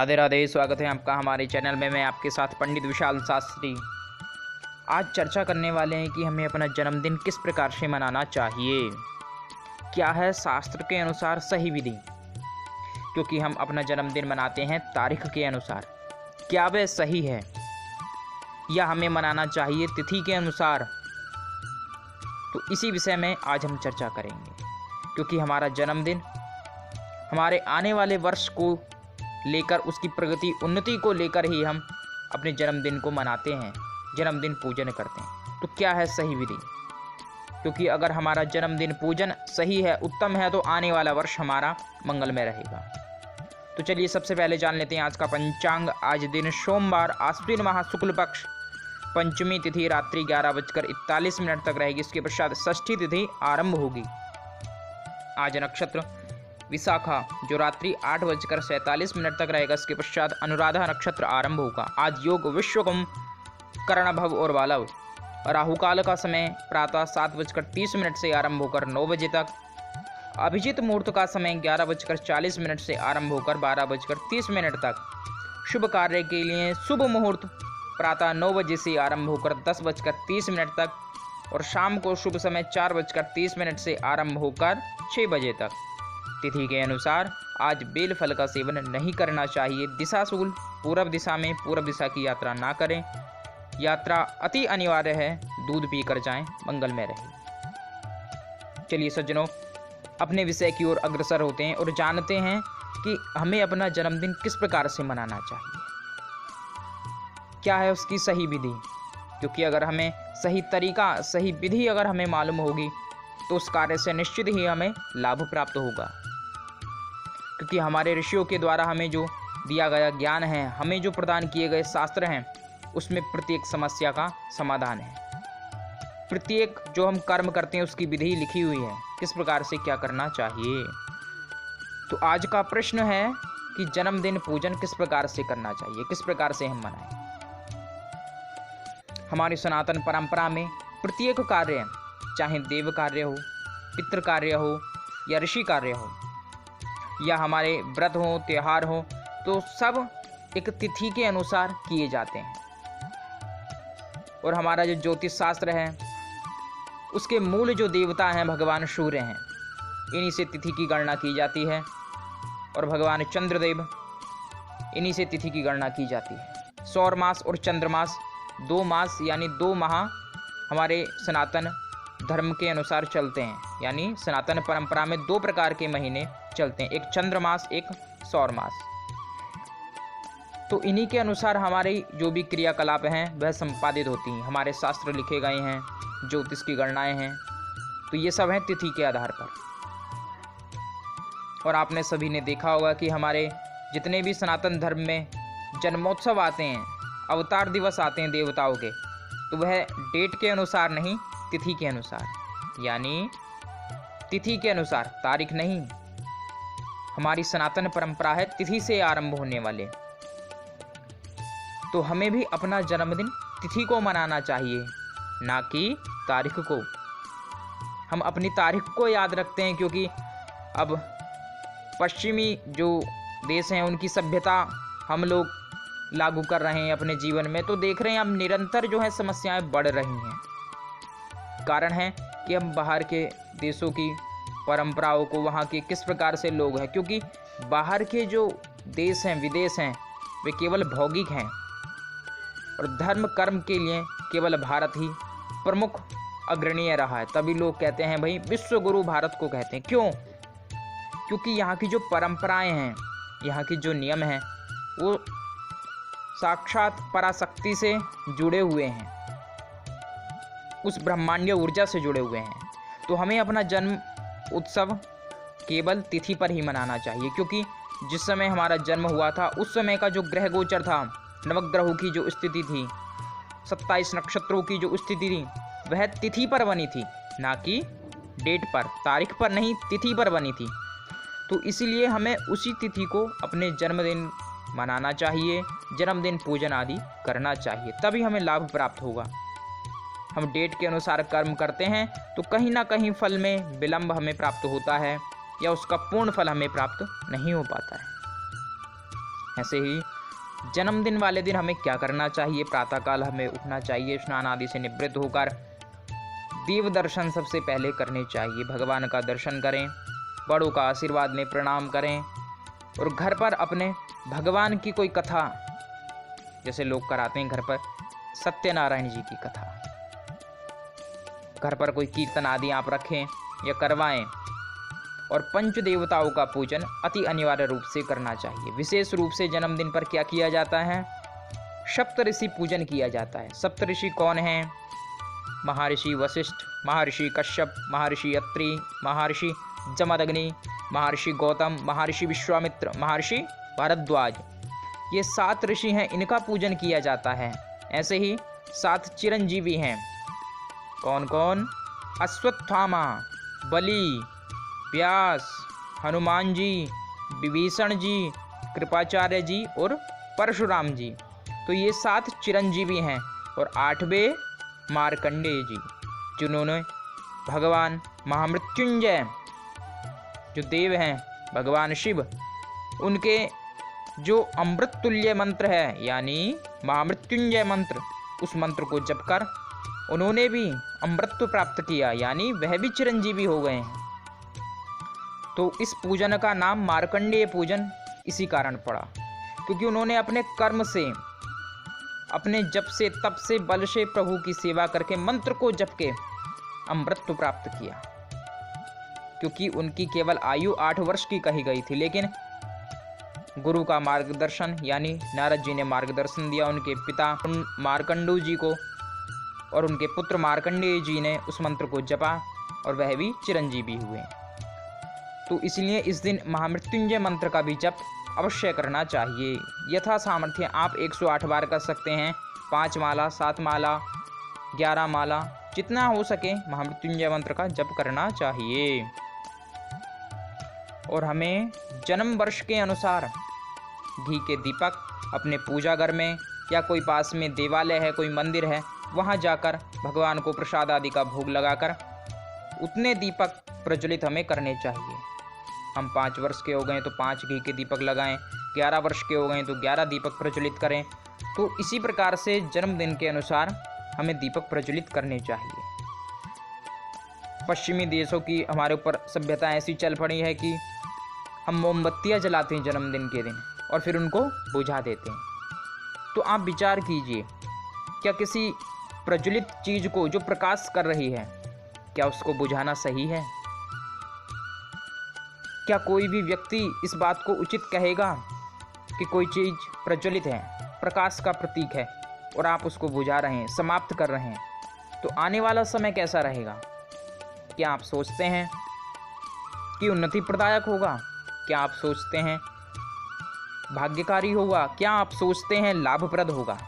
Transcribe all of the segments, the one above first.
राधे राधे। स्वागत है आपका हमारे चैनल में। मैं आपके साथ पंडित विशाल शास्त्री। आज चर्चा करने वाले हैं कि हमें अपना जन्मदिन किस प्रकार से मनाना चाहिए। क्या है शास्त्र के अनुसार सही विधि, क्योंकि हम अपना जन्मदिन मनाते हैं तारीख के अनुसार। क्या वह सही है या हमें मनाना चाहिए तिथि के अनुसार, तो इसी विषय में आज हम चर्चा करेंगे। क्योंकि हमारा जन्मदिन हमारे आने वाले वर्ष को लेकर, उसकी प्रगति उन्नति को लेकर ही हम अपने जन्मदिन को मनाते हैं, जन्मदिन पूजन करते हैं। तो क्या है सही विधि, क्योंकि अगर हमारा जन्मदिन पूजन सही है, उत्तम है, तो आने वाला वर्ष हमारा मंगलमय रहेगा। तो चलिए सबसे पहले जान लेते हैं आज का पंचांग। आज दिन सोमवार, आश्विन माह शुक्ल पक्ष, पंचमी तिथि रात्रि 11:41 तक रहेगी। इसके पश्चात षष्ठी तिथि आरंभ होगी। आज नक्षत्र विशाखा, जो रात्रि 8:47 तक रहेगा। इसके पश्चात अनुराधा नक्षत्र आरंभ होगा। आज योग विश्वकर्म, कर्णभव और बालव। राहु काल का समय प्रातः 7:30 से आरंभ होकर 9 बजे तक। अभिजीत मुहूर्त का समय 11:40 से आरंभ होकर 12:30 तक। शुभ कार्य के लिए शुभ मुहूर्त प्रातः 9 बजे से आरंभ होकर 10:30 तक, और शाम को शुभ समय 4:30 से आरंभ होकर 6 बजे तक। तिथि के अनुसार आज बेल फल का सेवन नहीं करना चाहिए। दिशा शुल पूर्व दिशा में पूर्व दिशा की यात्रा ना करें। यात्रा अति अनिवार्य है, दूध पीकर जाएं, मंगलमय रहे। चलिए सज्जनों, अपने विषय की ओर अग्रसर होते हैं और जानते हैं कि हमें अपना जन्मदिन किस प्रकार से मनाना चाहिए। क्या है उसकी सही विधि, क्योंकि अगर हमें सही तरीका, सही विधि अगर हमें मालूम होगी, तो उस कार्य से निश्चित ही हमें लाभ प्राप्त होगा। क्योंकि हमारे ऋषियों के द्वारा हमें जो दिया गया ज्ञान है, हमें जो प्रदान किए गए शास्त्र हैं, उसमें प्रत्येक समस्या का समाधान है। प्रत्येक जो हम कर्म करते हैं उसकी विधि लिखी हुई है, किस प्रकार से क्या करना चाहिए। तो आज का प्रश्न है कि जन्मदिन पूजन किस प्रकार से करना चाहिए, किस प्रकार से हम मनाएं। हमारी सनातन परंपरा में प्रत्येक कार्य, चाहे देव कार्य हो, पितृ कार्य हो या ऋषि कार्य हो, या हमारे व्रत हो, त्योहार हो, तो सब एक तिथि के अनुसार किए जाते हैं। और हमारा जो ज्योतिष शास्त्र है, उसके मूल जो देवता हैं भगवान सूर्य हैं, इन्हीं से तिथि की गणना की जाती है। और भगवान चंद्रदेव, इन्हीं से तिथि की गणना की जाती है। सौर मास और चंद्रमास, 2 मास यानी 2 माह हमारे सनातन धर्म के अनुसार चलते हैं। यानी सनातन परंपरा में 2 प्रकार के महीने चलते हैं, एक चंद्रमास, एक सौर मास। तो इन्हीं के अनुसार हमारी जो भी क्रियाकलाप हैं वह संपादित होती हैं। हमारे शास्त्र लिखे गए हैं, ज्योतिष की गणनाएं हैं, तो ये सब हैं तिथि के आधार पर। और आपने सभी ने देखा होगा कि हमारे जितने भी सनातन धर्म में जन्मोत्सव आते हैं, अवतार दिवस आते हैं देवताओं के, तो वह डेट के अनुसार नहीं, तिथि के अनुसार, यानी तिथि के अनुसार, तारीख नहीं। हमारी सनातन परंपरा है तिथि से आरंभ होने वाले। तो हमें भी अपना जन्मदिन तिथि को मनाना चाहिए, ना कि तारीख को। हम अपनी तारीख को याद रखते हैं क्योंकि अब पश्चिमी जो देश हैं उनकी सभ्यता हम लोग लागू कर रहे हैं अपने जीवन में, तो देख रहे हैं अब निरंतर जो है समस्याएं बढ़ रही हैं। कारण है कि हम बाहर के देशों की परंपराओं को, वहाँ के किस प्रकार से लोग हैं, क्योंकि बाहर के जो देश हैं, विदेश हैं, वे केवल भौगोलिक हैं और धर्म कर्म के लिए केवल भारत ही प्रमुख अग्रणीय रहा है। तभी लोग कहते हैं भाई विश्व गुरु भारत को कहते हैं। क्यों? क्योंकि यहाँ की जो परंपराएं हैं, यहाँ की जो नियम हैं, वो साक्षात पराशक्ति से जुड़े हुए हैं, उस ब्रह्मांडीय ऊर्जा से जुड़े हुए हैं। तो हमें अपना जन्म उत्सव केवल तिथि पर ही मनाना चाहिए, क्योंकि जिस समय हमारा जन्म हुआ था उस समय का जो ग्रह गोचर था, नवग्रहों की जो स्थिति थी, 27 नक्षत्रों की जो स्थिति थी, वह तिथि पर बनी थी, ना कि डेट पर, तारीख पर नहीं, तिथि पर बनी थी। तो इसीलिए हमें उसी तिथि को अपने जन्मदिन मनाना चाहिए, जन्मदिन पूजन आदि करना चाहिए, तभी हमें लाभ प्राप्त होगा। हम डेट के अनुसार कर्म करते हैं तो कहीं ना कहीं फल में विलंब हमें प्राप्त होता है, या उसका पूर्ण फल हमें प्राप्त नहीं हो पाता है। ऐसे ही जन्मदिन वाले दिन हमें क्या करना चाहिए? प्रातःकाल हमें उठना चाहिए, स्नान आदि से निवृत्त होकर देव दर्शन सबसे पहले करने चाहिए। भगवान का दर्शन करें, बड़ों का आशीर्वाद लें, प्रणाम करें और घर पर अपने भगवान की कोई कथा, जैसे लोग कराते हैं घर पर सत्यनारायण जी की कथा, घर पर कोई कीर्तन आदि आप रखें या करवाएं। और पंच देवताओं का पूजन अति अनिवार्य रूप से करना चाहिए। विशेष रूप से जन्मदिन पर क्या किया जाता है? सप्तऋषि पूजन किया जाता है। सप्तऋषि कौन हैं? महर्षि वशिष्ठ, महर्षि कश्यप, महर्षि अत्रि, महर्षि जमदग्नि, महर्षि गौतम, महर्षि विश्वामित्र, महर्षि भारद्वाज। ये 7 ऋषि हैं, इनका पूजन किया जाता है। ऐसे ही 7 चिरंजीवी हैं। कौन कौन? अश्वत्थामा, बलि, व्यास, हनुमान जी, विभीषण जी, कृपाचार्य जी और परशुराम जी। तो ये 7 चिरंजीवी हैं। और 8वें मार्कंडेय जी, जिन्होंने भगवान महामृत्युंजय जो देव हैं, भगवान शिव, उनके जो अमृत तुल्य मंत्र है यानी महामृत्युंजय मंत्र, उस मंत्र को जप कर उन्होंने भी अमृतत्व प्राप्त किया, यानी वह भी चिरंजीवी हो गए हैं। तो इस पूजन का नाम मार्कंडेय पूजन इसी कारण पड़ा, क्योंकि उन्होंने अपने कर्म से, अपने जप से, तप से, बल से प्रभु की सेवा करके मंत्र को जप के अमृतत्व प्राप्त किया। क्योंकि उनकी केवल आयु 8 वर्ष की कही गई थी, लेकिन गुरु का मार्गदर्शन यानी नारद जी ने मार्गदर्शन दिया उनके पिता मार्कंडू जी को, और उनके पुत्र मार्कंडेय जी ने उस मंत्र को जपा और वह भी चिरंजीवी हुए। तो इसलिए इस दिन महामृत्युंजय मंत्र का भी जप अवश्य करना चाहिए। यथा सामर्थ्य आप 108 बार कर सकते हैं, 5 माला, 7 माला, 11 माला, जितना हो सके महामृत्युंजय मंत्र का जप करना चाहिए। और हमें जन्म वर्ष के अनुसार घी के दीपक अपने पूजा घर में या कोई पास में देवालय है, कोई मंदिर है, वहाँ जाकर भगवान को प्रसाद आदि का भोग लगाकर उतने दीपक प्रज्वलित हमें करने चाहिए। हम 5 वर्ष के हो गए तो 5 घी के दीपक लगाएं, 11 वर्ष के हो गए तो 11 दीपक प्रज्वलित करें। तो इसी प्रकार से जन्मदिन के अनुसार हमें दीपक प्रज्वलित करने चाहिए। पश्चिमी देशों की हमारे ऊपर सभ्यता ऐसी चल पड़ी है कि हम मोमबत्तियाँ जलाते हैं जन्मदिन के दिन और फिर उनको बुझा देते हैं। तो आप विचार कीजिए, क्या किसी प्रज्वलित चीज़ को जो प्रकाश कर रही है, क्या उसको बुझाना सही है? क्या कोई भी व्यक्ति इस बात को उचित कहेगा कि कोई चीज़ प्रज्वलित है, प्रकाश का प्रतीक है, और आप उसको बुझा रहे हैं, समाप्त कर रहे हैं, तो आने वाला समय कैसा रहेगा? क्या आप सोचते हैं कि उन्नति प्रदायक होगा? क्या आप सोचते हैं भाग्यकारी होगा? क्या आप सोचते हैं लाभप्रद होगा?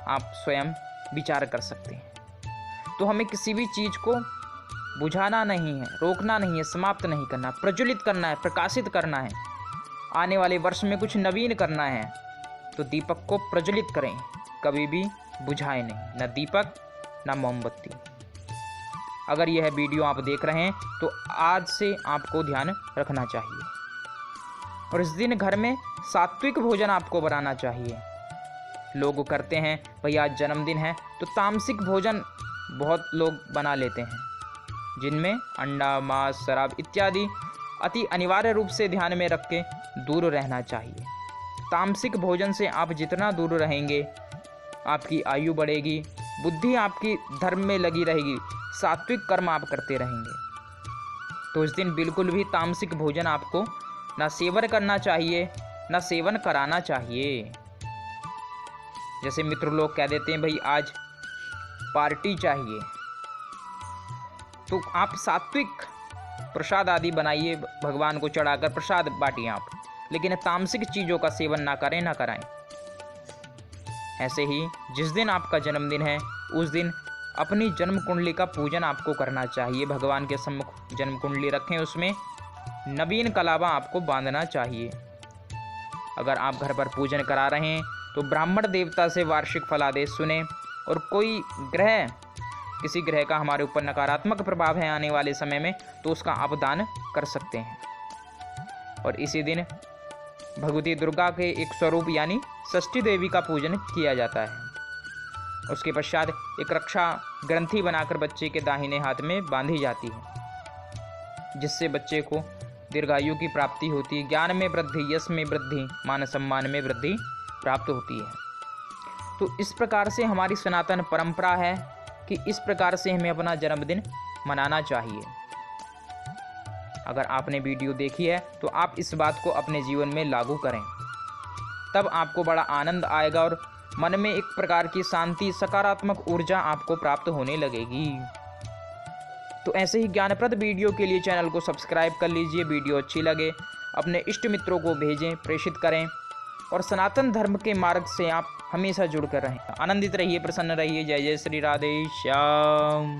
आप स्वयं विचार कर सकते हैं। तो हमें किसी भी चीज़ को बुझाना नहीं है, रोकना नहीं है, समाप्त नहीं करना, प्रज्वलित करना है, प्रकाशित करना है। आने वाले वर्ष में कुछ नवीन करना है तो दीपक को प्रज्वलित करें, कभी भी बुझाएं नहीं, न दीपक न मोमबत्ती। अगर यह वीडियो आप देख रहे हैं तो आज से आपको ध्यान रखना चाहिए। और इस दिन घर में सात्विक भोजन आपको बनाना चाहिए। लोग करते हैं भाई आज जन्मदिन है तो तामसिक भोजन बहुत लोग बना लेते हैं, जिनमें अंडा, मांस, शराब इत्यादि अति अनिवार्य रूप से ध्यान में रख के दूर रहना चाहिए। तामसिक भोजन से आप जितना दूर रहेंगे आपकी आयु बढ़ेगी, बुद्धि आपकी धर्म में लगी रहेगी, सात्विक कर्म आप करते रहेंगे। तो इस दिन बिल्कुल भी तामसिक भोजन आपको ना सेवन करना चाहिए, ना सेवन कराना चाहिए। जैसे मित्र लोग कह देते हैं भाई आज पार्टी चाहिए, तो आप सात्विक प्रसाद आदि बनाइए, भगवान को चढ़ाकर प्रसाद बांटिए आप, लेकिन तामसिक चीज़ों का सेवन ना करें, ना कराएं। ऐसे ही जिस दिन आपका जन्मदिन है उस दिन अपनी जन्म कुंडली का पूजन आपको करना चाहिए। भगवान के सम्मुख जन्म कुंडली रखें, उसमें नवीन कलावा आपको बांधना चाहिए। अगर आप घर पर पूजन करा रहे हैं तो ब्राह्मण देवता से वार्षिक फलादेश सुने, और कोई ग्रह, किसी ग्रह का हमारे ऊपर नकारात्मक प्रभाव है आने वाले समय में, तो उसका आप दान कर सकते हैं। और इसी दिन भगवती दुर्गा के एक स्वरूप यानी षष्ठी देवी का पूजन किया जाता है। उसके पश्चात एक रक्षा ग्रंथि बनाकर बच्चे के दाहिने हाथ में बांधी जाती है, जिससे बच्चे को दीर्घायु की प्राप्ति होती है, ज्ञान में वृद्धि, यश में वृद्धि, मान सम्मान में वृद्धि प्राप्त होती है। तो इस प्रकार से हमारी सनातन परंपरा है कि इस प्रकार से हमें अपना जन्मदिन मनाना चाहिए। अगर आपने वीडियो देखी है तो आप इस बात को अपने जीवन में लागू करें, तब आपको बड़ा आनंद आएगा और मन में एक प्रकार की शांति, सकारात्मक ऊर्जा आपको प्राप्त होने लगेगी। तो ऐसे ही ज्ञानप्रद वीडियो के लिए चैनल को सब्सक्राइब कर लीजिए। वीडियो अच्छी लगे अपने इष्ट मित्रों को भेजें, प्रेषित करें और सनातन धर्म के मार्ग से आप हमेशा जुड़कर रहें। आनंदित रहिए, प्रसन्न रहिए। जय जय श्री राधे श्याम।